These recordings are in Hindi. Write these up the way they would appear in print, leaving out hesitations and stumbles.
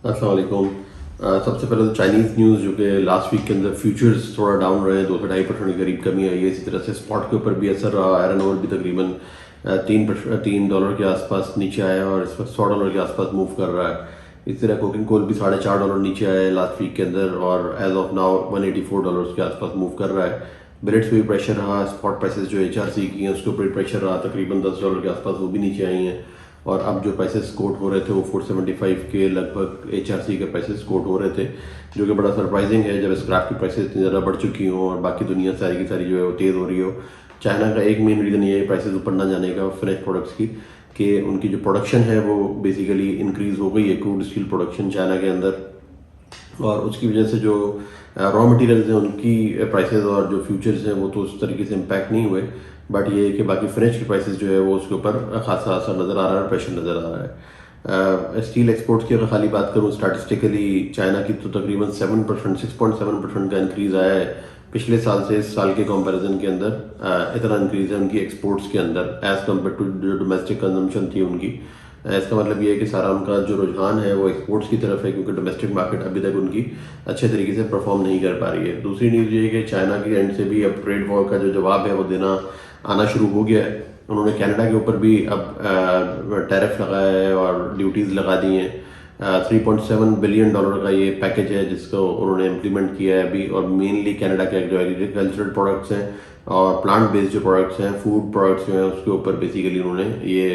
अस्सलाम वालेकुम। सबसे पहले तो चाइनीज़ न्यूज़ जो कि लास्ट वीक के अंदर फ्यूचर्स थोड़ा डाउन रहे, 2 से 2.5% के करीब कमी आई है। इसी तरह से स्पॉट के ऊपर भी असर रहा। आयरन ओर भी तकरीबन $3 के आसपास नीचे आया और इस वक्त $100 के आसपास मूव कर रहा है। इस तरह कोकिंग कोल भी $4.5 नीचे आया है लास्ट वीक के अंदर और एज ऑफ नाउ $184 के आसपास मूव कर रहा है। ब्रेड्स पे भी प्रेशर रहा। स्पॉट प्राइसेस जो HRC की हैं उसके ऊपर भी प्रेशर रहा, तकरीबन $10 के आसपास वो भी नीचे आई हैं। और अब जो प्राइसेस कोट हो रहे थे वो 475 के लगभग HRC के प्राइसेस कोट हो रहे थे, जो कि बड़ा सरप्राइजिंग है जब स्क्रैप की प्राइसेस इतनी ज़्यादा बढ़ चुकी हों और बाकी दुनिया सारी की सारी जो है वो तेज़ हो रही हो। चाइना का एक मेन रीज़न ये है प्राइसेस ऊपर ना जाने का फिनिश प्रोडक्ट्स की, कि उनकी जो प्रोडक्शन है वो बेसिकली इंक्रीज़ हो गई है, क्रूड स्टील प्रोडक्शन चाइना के अंदर, और उसकी वजह से जो रॉ मटेरियल्स हैं उनकी प्राइसेस और जो फ्यूचर्स हैं वो तो उस तरीके से इम्पैक्ट नहीं हुए। बट ये है कि बाकी फिनिश की प्राइसेस जो है वो उसके ऊपर खासा असर नज़र आ रहा है, प्रेशर नज़र आ रहा है। स्टील एक्सपोर्ट्स की अगर खाली बात करूँ स्टैटिस्टिकली, चाइना की तो तकरीबन 7%, 6.7% का इंक्रीज़ आया है पिछले साल से इस साल के कंपैरिजन के अंदर। इतना इंक्रीज़ है उनकी एक्सपोर्ट्स के अंदर एज़ कम्पेयर टू जो डोमेस्टिक कंजम्पशन थी उनकी। इसका मतलब ये है कि सारा उनका जो रुझान है वो एक्सपोर्ट्स की तरफ है, क्योंकि डोमेस्टिक मार्केट अभी तक उनकी अच्छे तरीके से परफॉर्म नहीं कर पा रही है। दूसरी न्यूज़ ये है कि चाइना की एंड से भी अब ट्रेड वॉर का जो जवाब है वो देना आना शुरू हो गया है। उन्होंने कनाडा के ऊपर भी अब टैरिफ लगाया है और ड्यूटीज़ लगा दी हैं। $3.7 बिलियन का ये पैकेज है जिसको उन्होंने इम्प्लीमेंट किया है अभी, और मेनली कनाडा के जो एग्रीकल्चरल प्रोडक्ट्स हैं और प्लांट बेस्ड जो प्रोडक्ट्स हैं, फूड प्रोडक्ट्स जो हैं, उसके ऊपर बेसिकली उन्होंने ये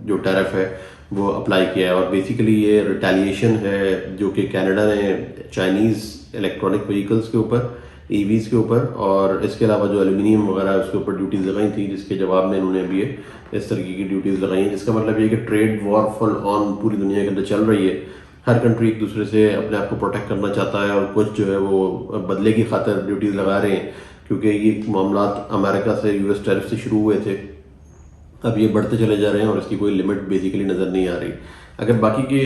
जो टैरिफ है वो अप्लाई किया है। और बेसिकली ये रिटेलिएशन है जो कि कनाडा ने चाइनीज़ इलेक्ट्रॉनिक व्हीकल्स के ऊपर, EVs के ऊपर, और इसके अलावा जो एल्यूमिनियम वगैरह है उसके ऊपर ड्यूटीज़ लगाई थी, जिसके जवाब में इन्होंने अभी इस तरीके की ड्यूटीज़ लगाई हैं। जिसका मतलब ये कि ट्रेड वॉर फुल ऑन पूरी दुनिया के अंदर चल रही है। हर कंट्री एक दूसरे से अपने आप को प्रोटेक्ट करना चाहता है और कुछ जो है वो बदले की खातिर ड्यूटीज़ लगा रहे हैं, क्योंकि ये मामला अमेरिका से US टैरिफ से शुरू हुए थे, अब ये बढ़ते चले जा रहे हैं और इसकी कोई लिमिट बेसिकली नज़र नहीं आ रही। अगर बाकी के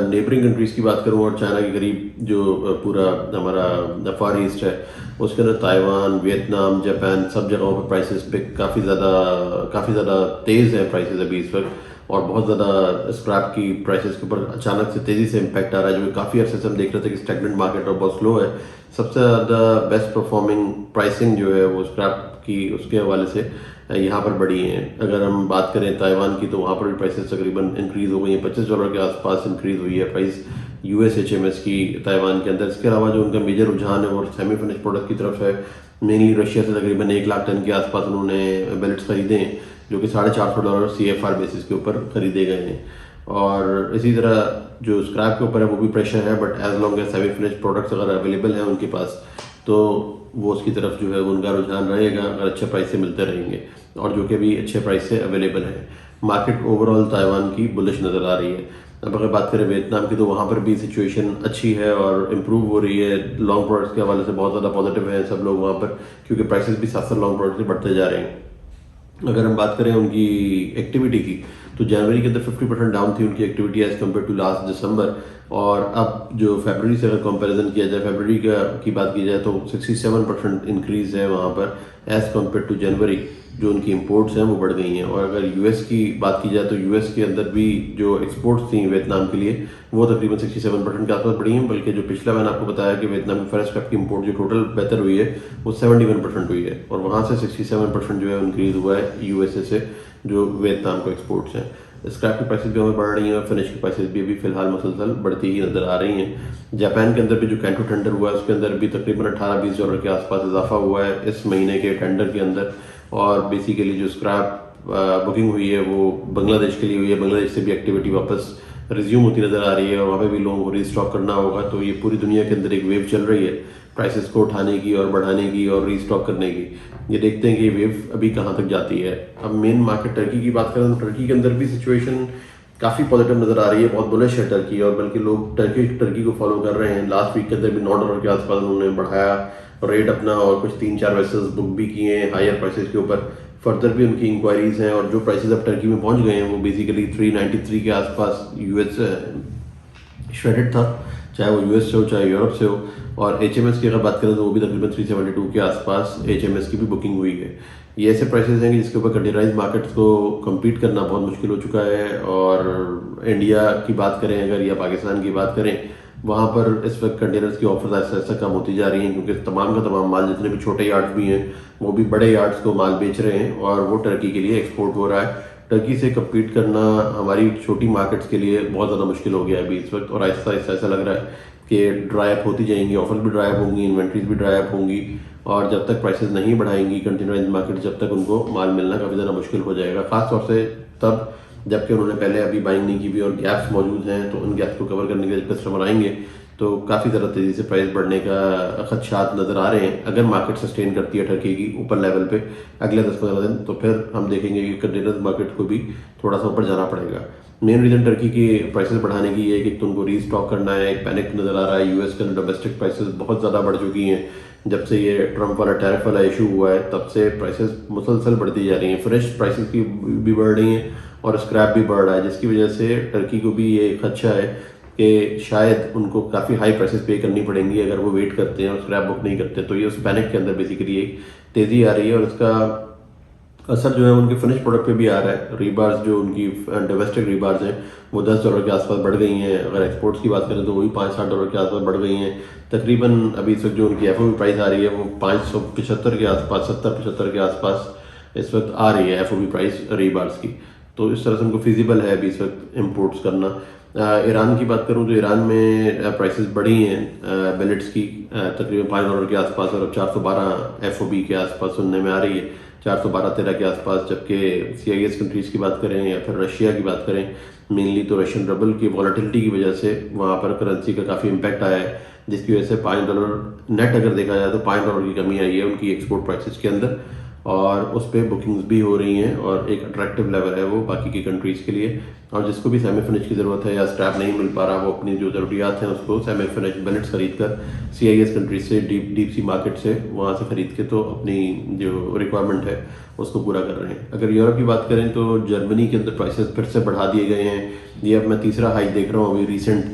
नेबरिंग कंट्रीज़ की बात करूँ और चाइना के करीब जो पूरा हमारा फार ईस्ट है उसके अंदर ताइवान, वियतनाम, जापान, सब जगहों पर प्राइसेस पे काफ़ी ज़्यादा तेज़ है प्राइसेस अभी इस वक्त, और बहुत ज़्यादा स्क्रैप की प्राइसेस के ऊपर अचानक से तेज़ी से इम्पैक्ट आ रहा है, जो काफ़ी अर्से से हम देख रहे थे कि स्टैग्नेंट मार्केट और बहुत स्लो है। सबसे ज़्यादा बेस्ट परफॉर्मिंग प्राइसिंग जो है वो स्क्रैप की उसके हवाले से यहाँ पर बढ़ी हैं। अगर हम बात करें ताइवान की तो वहाँ पर भी प्राइसेस तकरीबन इंक्रीज़ हो गई हैं, $25 के आसपास इंक्रीज़ हुई है प्राइस US HMS की ताइवान के अंदर। इसके अलावा जो उनका मेजर रुझान है वो सेमी फिनिश प्रोडक्ट की तरफ है। मेनली रशिया से तकरीबन 1 लाख टन के आसपास उन्होंने बेलेट्स खरीदे हैं, जो कि $450 CFR बेसिस के ऊपर खरीदे गए हैं। और इसी तरह जो स्क्रैप के ऊपर है वो भी प्रेशर है, but as long as semi finish products अगर अवेलेबल हैं उनके पास तो वो उसकी तरफ जो है उनका रुझान रहेगा अगर अच्छे प्राइस से मिलते रहेंगे, और जो कि भी अच्छे प्राइस से अवेलेबल है। मार्केट ओवरऑल ताइवान की बुलिश नज़र आ रही है। अब अगर बात करें वियतनाम की तो वहाँ पर भी सिचुएशन अच्छी है और इम्प्रूव हो रही है। लॉन्ग प्रोडक्ट्स के हवाले से बहुत ज़्यादा पॉजिटिव है सब लोग वहाँ पर, क्योंकि प्राइसेस भी साथ साथ लॉन्ग प्रोडक्ट्स से बढ़ते जा रहे हैं। अगर हम बात करें उनकी एक्टिविटी की तो जनवरी के अंदर 50% डाउन थी उनकी activity as compare to last December, और अब जो फरवरी से अगर कंपैरिजन किया जाए, फरवरी की बात की जाए तो 67% इंक्रीज़ है वहाँ पर एज़ कम्पेयर टू जनवरी। जो उनकी इंपोर्ट्स हैं वो बढ़ गई हैं। और अगर US की बात की जाए तो US के अंदर भी जो एक्सपोर्ट्स थी वियतनाम के लिए वो तकरीबन 67% के आसपास बढ़ी हैं, बल्कि जो पिछला मैंने आपको बताया कि वियतनाम की फर्स्ट स्क्रैप की इंपोर्ट जो टोटल बेहतर हुई है वो 71% हुई है, और वहाँ से 67% जो है इंक्रीज़ हुआ है USA से जो वियतनाम को एक्सपोर्ट्स हैं। स्क्रैप की प्राइसेस भी हमें बढ़ रही हैं और फिनिश की प्राइसेस भी अभी फिलहाल मुसलसल बढ़ती ही नज़र आ रही हैं। जापान के अंदर भी जो कैंटो टेंडर हुआ है उसके अंदर भी तकरीबन $18-20 के आसपास इजाफा हुआ है इस महीने के टेंडर के अंदर, और बेसिकली जो स्क्रैप बुकिंग हुई है वो बांग्लादेश के लिए हुई है। बांग्लादेश से भी एक्टिविटी वापस रिज्यूम होती नज़र आ रही है और वहाँ पे भी लोगों को रीस्टॉक करना होगा। तो ये पूरी दुनिया के अंदर एक वेव चल रही है प्राइसेस को उठाने की और बढ़ाने की और रीस्टॉक करने की। ये देखते हैं कि ये वेव अभी कहाँ तक जाती है। अब मेन मार्केट टर्की की बात करें तो टर्की के अंदर भी सिचुएशन काफ़ी पॉजिटिव नज़र आ रही है, बहुत बुलिश है टर्की, और बल्कि लोग टर्की को फॉलो कर रहे हैं। लास्ट वीक के अंदर भी $9 के आसपास उन्होंने बढ़ाया रेट अपना, और कुछ 3-4 वेसल्स बुक भी किए हैं हायर प्राइसेस के ऊपर। फर्दर भी उनकी इंक्वायरीज हैं, और जो प्राइसेस अब टर्की में पहुंच गए हैं वो बेसिकली 393 के आसपास US श्रेडेड था, चाहे वो US से हो चाहे यूरोप से हो। और HMS की अगर बात करें तो वो भी तकरीबन 372 के आसपास HMS की भी बुकिंग हुई है। ये ऐसे प्राइसेस हैं कि जिसके ऊपर कंटेनराइज मार्केट्स को compete करना बहुत मुश्किल हो चुका है। और इंडिया की बात करें अगर या पाकिस्तान की बात करें, वहाँ पर इस वक्त कंटेनर्स की ऑफर्स ऐसा ऐसा कम होती जा रही हैं, क्योंकि तमाम का तमाम माल, जितने भी छोटे यार्ड्स भी हैं, वो भी बड़े यार्ड्स को माल बेच रहे हैं और वो टर्की के लिए एक्सपोर्ट हो रहा है। टर्की से कम्पीट करना हमारी छोटी मार्केट्स के लिए बहुत ज़्यादा मुश्किल हो गया है अभी इस वक्त। और आहिस्ता आहिस्ता ऐसा लग रहा है कि ड्राई अप होती जाएंगी, ऑफर भी ड्राई अप होंगी, इन्वेंट्रीज भी ड्राई अप होंगी, और जब तक प्राइसेस नहीं बढ़ाएंगी कंटेनराइज मार्केट, जब तक उनको माल मिलना काफ़ी ज़्यादा मुश्किल हो जाएगा। खासतौर से तब जबकि उन्होंने पहले अभी बाइंग नहीं की हुई और गैप्स मौजूद हैं, तो उन गैप्स को कवर करने के लिए कस्टमर आएंगे तो काफ़ी ज़्यादा तेज़ी से प्राइस बढ़ने का खदशात नज़र आ रहे हैं। अगर मार्केट सस्टेन करती है टर्की की ऊपर लेवल पे अगले 10-15 दिन, तो फिर हम देखेंगे कि कंटेनर मार्केट को भी थोड़ा सा ऊपर जाना पड़ेगा। मेन रीज़न टर्की की प्राइसेस बढ़ाने की ये है कि तो उनको रीस्टॉक करना है, एक पैनिक नज़र आ रहा है। यूएस के अंदर डोमेस्टिक प्राइसेस बहुत ज़्यादा बढ़ चुकी हैं। जब से ये ट्रंप वाला टैरिफ वाला इशू हुआ है तब से प्राइसेस मुसलसल बढ़ती जा रही हैं। फ्रेश प्राइसेस की भी बढ़ रही हैं और स्क्रैप भी बढ़ रहा है, जिसकी वजह से टर्की को भी ये खदशा है कि शायद उनको काफ़ी हाई प्राइसेस पे करनी पड़ेंगी अगर वो वेट करते हैं और स्क्रैप बुक नहीं करते। तो ये उस पैनिक के अंदर बेसिकली एक तेज़ी आ रही है और इसका असर जो है उनके फिनिश प्रोडक्ट पे भी आ रहा है। रीबार्स जो उनकी डोमेस्टिक रीबार्स हैं वो $10 के आसपास बढ़ गई हैं। अगर एक्सपोर्ट्स की बात करें तो वही $5-7 के आसपास बढ़ गई हैं तकरीबन। अभी इस वक्त जो उनकी एफओबी प्राइस आ रही है वो 575 के आसपास, 70-75 के आसपास इस वक्त आ रही है एफओबी प्राइस रीबार्स की। तो इस तरह से उनको फिजिबल है अभी इस वक्त इम्पोर्ट्स करना। ईरान की बात करूं तो ईरान में प्राइसेस बढ़ी हैं बिलेट्स की तकरीबन $5 के आसपास, और अब 412 एफओबी के आसपास सुनने में आ रही है, 412-13 के आसपास। जबकि CIS कंट्रीज़ की बात करें या फिर रशिया की बात करें, मेनली तो रशियन रबल की वॉलेटिलिटी की वजह से वहाँ पर करेंसी का काफ़ी इम्पैक्ट आया है, जिसकी वजह से $5 नेट अगर देखा जाए तो $5 की कमी आई है उनकी एक्सपोर्ट प्राइसेस के अंदर। और उस पर बुकिंग्स भी हो रही हैं और एक अट्रैक्टिव लेवल है वो बाकी की कंट्रीज़ के लिए। और जिसको भी सेमी फिनिश की ज़रूरत है या स्क्रैप नहीं मिल पा रहा, वो अपनी जो ज़रूरियात हैं उसको सेमी फिनिश बिलेट्स खरीद कर CIS कंट्रीज से, डीप सी मार्केट से, वहाँ से खरीद के तो अपनी जो रिक्वायरमेंट है उसको पूरा कर रहे हैं। अगर यूरोप की बात करें तो जर्मनी के अंदर प्राइसेस फिर से बढ़ा दिए गए हैं। ये अब मैं तीसरा हाइक देख रहा हूँ अभी रिसेंट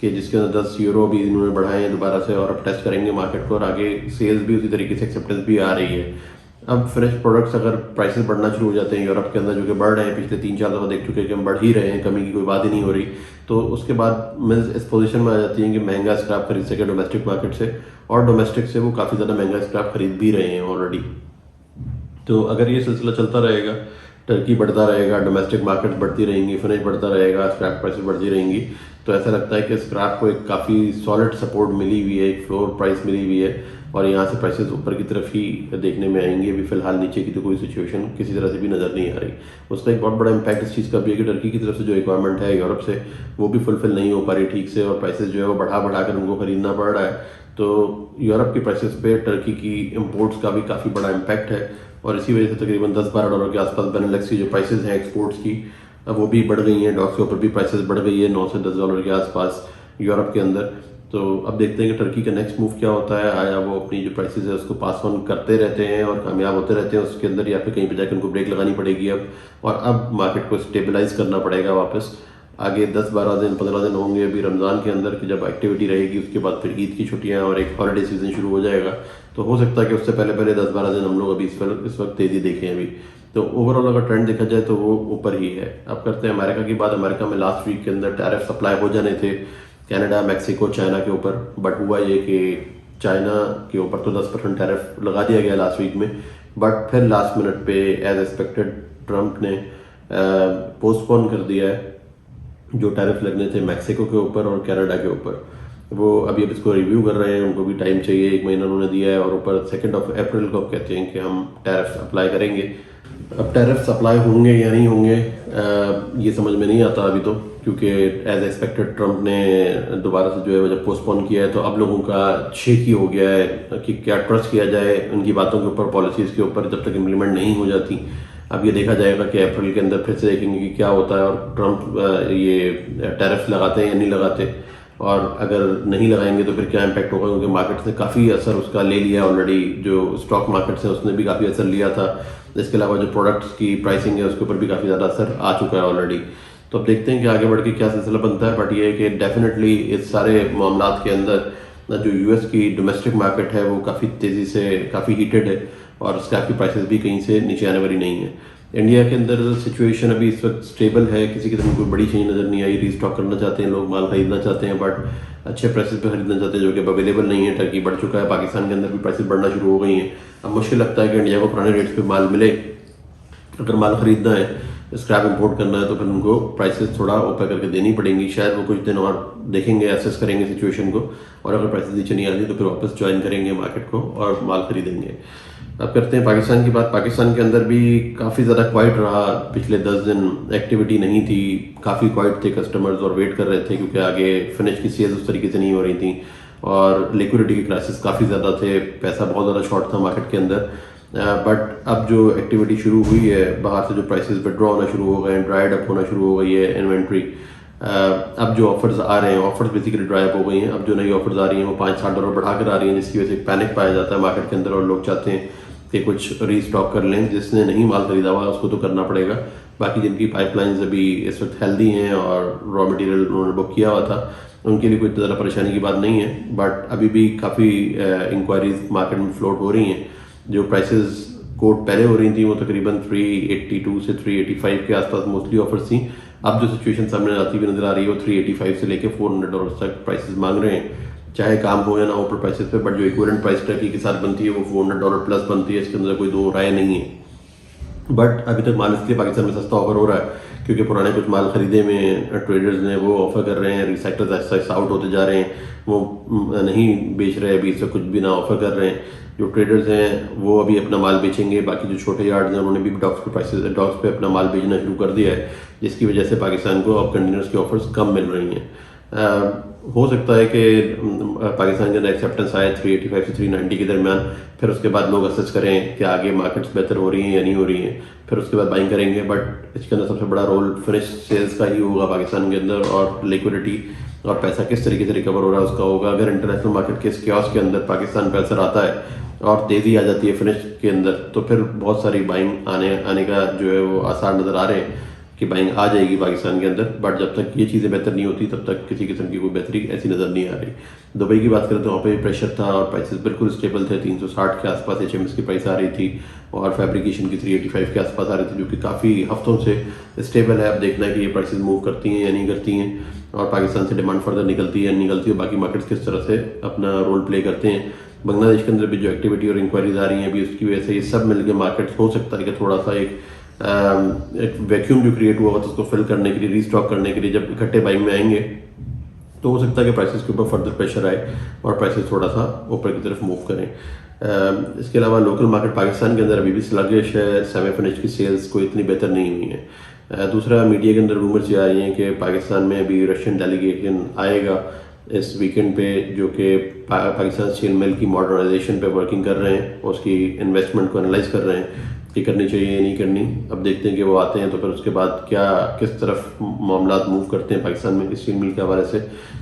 कि जिसके अंदर €10 भी इन्होंने बढ़ाए हैं दोबारा से, और अब टेस्ट करेंगे मार्केट को और आगे सेल्स भी उसी तरीके से एक्सेप्टेंस भी आ रही है। अब फ्रेश प्रोडक्ट्स अगर प्राइसेस बढ़ना शुरू हो जाते हैं यूरोप के अंदर, जो कि बढ़ रहे हैं, पिछले 3-4 दफ़ा देख चुके हैं कि हम बढ़ ही रहे हैं, कमी की कोई बात ही नहीं हो रही, तो उसके बाद मिल्स इस पोजीशन में आ जाती हैं कि महंगा स्क्रैप खरीद सके डोमेस्टिक मार्केट से, और डोमेस्टिक से वो काफ़ी ज़्यादा महंगा स्क्रैप खरीद भी रहे हैं ऑलरेडी। तो अगर ये सिलसिला चलता रहेगा, टर्की बढ़ता रहेगा, डोमेस्टिक मार्केट्स बढ़ती रहेंगी, फिनिश बढ़ता रहेगा, स्क्रैप प्राइसेस बढ़ती रहेंगी, तो ऐसा लगता है कि स्क्रैप को एक काफ़ी सॉलिड सपोर्ट मिली हुई है, एक फ्लोर प्राइस मिली हुई है, और यहाँ से प्राइसेस ऊपर की तरफ ही देखने में आएंगे। अभी फिलहाल नीचे की तो कोई सिचुएशन किसी तरह से भी नज़र नहीं आ रही। उसका एक बहुत बड़ा इम्पैक्ट इस चीज़ का भी है कि टर्की की तरफ से जो रिक्वायरमेंट है यूरोप से, वो भी फुलफिल नहीं हो पा रही ठीक से, और प्राइसेस जो है वो बढ़ा कर उनको खरीदना पड़ रहा है। तो यूरोप की प्राइसेस पे टर्की की इम्पोर्ट्स का भी काफ़ी बड़ा इम्पैक्ट है, और इसी वजह से तकरीबन $10-12 के आसपास बेनेलक्स की जो प्राइसेस हैं एक्सपोर्ट्स की, अब वो भी बढ़ गई हैं। डॉक्स के ऊपर भी प्राइसेस बढ़ गई है $9 से $10 के आसपास यूरोप के अंदर। तो अब देखते हैं कि टर्की का नेक्स्ट मूव क्या होता है। आया वो अपनी जो प्राइसेस है उसको पास ऑन करते रहते हैं और कामयाब होते रहते हैं उसके अंदर, या फिर कहीं पे जाकर उनको ब्रेक लगानी पड़ेगी अब, और अब मार्केट को स्टेबलाइज करना पड़ेगा वापस। आगे 10-12 दिन 15 दिन होंगे अभी रमज़ान के अंदर कि जब एक्टिविटी रहेगी, उसके बाद फिर ईद की छुट्टियाँ और एक हॉलीडे सीजन शुरू हो जाएगा। तो हो सकता है कि उससे पहले 10-12 दिन हम लोग अभी इस वक्त तेज़ी देखें अभी। तो ओवरऑल अगर ट्रेंड देखा जाए तो वो ऊपर ही है। अब करते हैं अमेरिका की बात। अमेरिका में लास्ट वीक के अंदर टैरिफ सप्लाई हो जाने थे कनाडा, मैक्सिको, चाइना के ऊपर, बट हुआ ये कि चाइना के ऊपर तो 10% टैरिफ लगा दिया गया लास्ट वीक में, बट फिर लास्ट मिनट पे एज एक्सपेक्टेड ट्रंप ने पोस्टपोन कर दिया है जो टैरिफ लगने थे मैक्सिको के ऊपर और कनाडा के ऊपर। वो अभी अब इसको रिव्यू कर रहे हैं, उनको भी टाइम चाहिए, 1 महीना उन्होंने दिया है, और ऊपर 2 अप्रैल को कहते हैं कि हम टैरिफ अप्लाई करेंगे। अब टैरिफ अप्लाई होंगे या नहीं होंगे ये समझ में नहीं आता अभी तो, क्योंकि एज एक्सपेक्टेड ट्रंप ने दोबारा से जो है जब पोस्टपोन किया है तो अब लोगों का शेक ही हो गया है कि क्या ट्रस्ट किया जाए उनकी बातों के ऊपर, पॉलिसीज़ के ऊपर, जब तक इम्प्लीमेंट नहीं हो जाती। अब ये देखा जाएगा कि अप्रैल के अंदर फिर से देखेंगे कि क्या होता है, और ट्रंप ये टैरिफ लगाते हैं या नहीं लगाते, और अगर नहीं लगाएंगे तो फिर क्या इम्पैक्ट होगा, क्योंकि मार्केट ने काफ़ी असर उसका ले लिया ऑलरेडी। जो स्टॉक मार्केट्स हैं उसने भी काफ़ी असर लिया था। इसके अलावा जो प्रोडक्ट्स की प्राइसिंग है उसके ऊपर भी काफ़ी ज़्यादा असर आ चुका है ऑलरेडी। तो अब देखते हैं कि आगे बढ़ के क्या सिलसिला बनता है, बट ये है कि डेफिनेटली इस सारे मामलात के अंदर जो US की डोमेस्टिक मार्केट है वो काफ़ी तेज़ी से काफ़ी हीटेड है, और स्क्रैप की प्राइसेस भी कहीं से नीचे आने वाली नहीं है। इंडिया के अंदर सिचुएशन अभी इस वक्त स्टेबल है, किसी किस्म की कोई बड़ी चेंज नज़र नहीं आई। रीस्टॉक करना चाहते हैं लोग, माल खरीदना चाहते हैं, बट अच्छे प्राइसेस पे खरीदना चाहते हैं जो कि अब अवेलेबल नहीं है। टर्की बढ़ चुका है, पाकिस्तान के अंदर भी प्राइसेस बढ़ना शुरू हो गई हैं। अब मुश्किल लगता है कि इंडिया को पुराने रेट्स पे माल मिले। अगर माल खरीदना है, स्क्रैप इंपोर्ट करना है, तो फिर उनको प्राइसेस थोड़ा ऊपर करके देनी पड़ेंगी। शायद वो कुछ दिन और देखेंगे, एसेस करेंगे सिचुएशन को, और अगर प्राइसेस नीचे नहीं आती तो फिर वापस ज्वाइन करेंगे मार्केट को और माल खरीदेंगे। अब करते हैं पाकिस्तान की बात। पाकिस्तान के अंदर भी काफ़ी ज़्यादा क्वाइट रहा पिछले 10 दिन, एक्टिविटी नहीं थी, काफ़ी क्वाइट थे कस्टमर्स और वेट कर रहे थे क्योंकि आगे फिनिश की सेल्स उस तरीके से नहीं हो रही थी और लिक्विडिटी के क्राइसिस काफ़ी ज़्यादा थे, पैसा बहुत ज़्यादा शॉर्ट था मार्केट के अंदर। बट अब जो एक्टिविटी शुरू हुई है, बाहर से जो प्राइसेस विड्रॉ होना शुरू हो गए हैं, ड्राइड अप होना शुरू हो गई है इन्वेंट्री। अब जो ऑफर्स आ रहे हैं, ऑफर्स बेसिकली ड्राई अप हो गई हैं। अब जो नई ऑफर्स आ रही हैं वो $5-7 बढ़ा कर आ रही हैं, जिसकी वजह से पैनिक पाया जाता है मार्केट के अंदर और लोग चाहते हैं कि कुछ रीस्टॉक कर लें। जिसने नहीं माल खरीदा हुआ उसको तो करना पड़ेगा, बाकी जिनकी पाइपलाइंस अभी इस वक्त हेल्दी हैं और रॉ मटेरियल उन्होंने बुक किया हुआ था, उनके लिए कोई ज़्यादा परेशानी की बात नहीं है। बट अभी भी काफ़ी इंक्वायरीज मार्केट में फ्लोट हो रही हैं। जो प्राइसेस कोट पहले हो रही थी वो तकरीबन 382 से 385 के आसपास मोस्टली ऑफर्स थी। अब जो सिचुएशन सामने आती हुई नजर आ रही है वो 385 से लेके $400 तक प्राइसेस मांग रहे हैं, चाहे काम हो या ना हो पर प्राइसेस पे। बट जो इक्विवेलेंट प्राइस टर्की के साथ बनती है वो $400 प्लस बनती है, इसके अंदर कोई दो राय नहीं है। बट अभी तक माल इसलिए पाकिस्तान में सस्ता ऑफर हो रहा है क्योंकि पुराने कुछ माल खरीदे में ट्रेडर्स ने वो ऑफर कर रहे हैं, रिसाइकल्स ऐसा आउट होते जा रहे हैं, वो नहीं बेच रहे, अभी इससे कुछ भी ना ऑफर कर रहे हैं। जो ट्रेडर्स हैं वो अभी अपना माल बेचेंगे, बाकी जो छोटे यार्ड्स हैं उन्होंने भी डॉक्स पे अपना माल बेचना शुरू कर दिया है, जिसकी वजह से पाकिस्तान को अब कंटेनर्स की ऑफर्स कम मिल रही हैं। हो सकता है कि पाकिस्तान के अंदर एक्सेप्टेंस आए 385 से 390 के दरमियान, फिर उसके बाद लोग असेस करें कि आगे मार्केट्स बेहतर हो रही हैं या नहीं हो रही हैं, फिर उसके बाद बाइंग करेंगे। बट इसके अंदर सबसे बड़ा रोल फिनिश सेल्स का ही होगा पाकिस्तान के अंदर, और लिक्विडिटी और पैसा किस तरीके से रिकवर हो रहा है उसका होगा। अगर इंटरनेशनल मार्केट के इस क्योस के अंदर पाकिस्तान पे असर आता है और तेज़ी आ जाती है फिनिश के अंदर, तो फिर बहुत सारी बाइंग आने का जो है वो आसार नज़र आ रहे हैं कि बाइंग आ जाएगी पाकिस्तान के अंदर। बट जब तक ये चीज़ें बेहतर नहीं होती तब तक किसी किस्म की कोई बेहतरी ऐसी नज़र नहीं आ रही। दुबई की बात करें तो वहाँ पे प्रेशर था और प्राइसेस बिल्कुल स्टेबल थे, 360 के आसपास HMS की प्राइस आ रही थी और फैब्रिकेशन की 385 के आसपास आ रही थी, जो कि काफ़ी हफ्तों से स्टेबल है। अब देखना है कि ये प्राइसेस मूव करती हैं या नहीं करती हैं और पाकिस्तान से डिमांड फर्दर निकलती है निकलती है, बाकी मार्केट्स किस तरह से अपना रोल प्ले करते हैं। बांग्लादेश के अंदर भी जो एक्टिविटी और इंक्वायरीज आ रही हैं अभी, उसकी वजह से ये सब मिलकर मार्केट्स हो सकता है कि थोड़ा सा एक वैक्यूम जो क्रिएट हुआ तो उसको फिल करने के लिए, रीस्टॉक करने के लिए जब इकट्ठे बाइंग में आएंगे तो हो सकता है कि प्राइसेस के ऊपर फर्दर प्रेशर आए और प्राइसेस थोड़ा सा ऊपर की तरफ मूव करें। इसके अलावा लोकल मार्केट पाकिस्तान के अंदर अभी भी स्लगिश है, सेमी फिनिश की सेल्स कोई इतनी बेहतर नहीं हुई है। दूसरा, मीडिया के अंदर रूमर्स ये आ रही हैं कि पाकिस्तान में अभी रशियन डेलीगेशन आएगा इस वीकेंड पे, जो कि पाकिस्तान स्टील मिल की मॉडर्नाइजेशन पे वर्किंग कर रहे हैं, उसकी इन्वेस्टमेंट को एनालाइज कर रहे हैं कि करनी चाहिए या नहीं करनी। अब देखते हैं कि वो आते हैं तो फिर उसके बाद क्या किस तरफ मामला मूव करते हैं पाकिस्तान में स्टील मिल के हवाले से,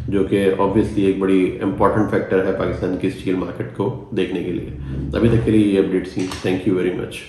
जो कि ऑब्वियसली एक बड़ी इंपॉर्टेंट फैक्टर है पाकिस्तान की स्टील मार्केट को देखने के लिए। अभी तक के लिए ये अपडेट्स थी। Thank you very much.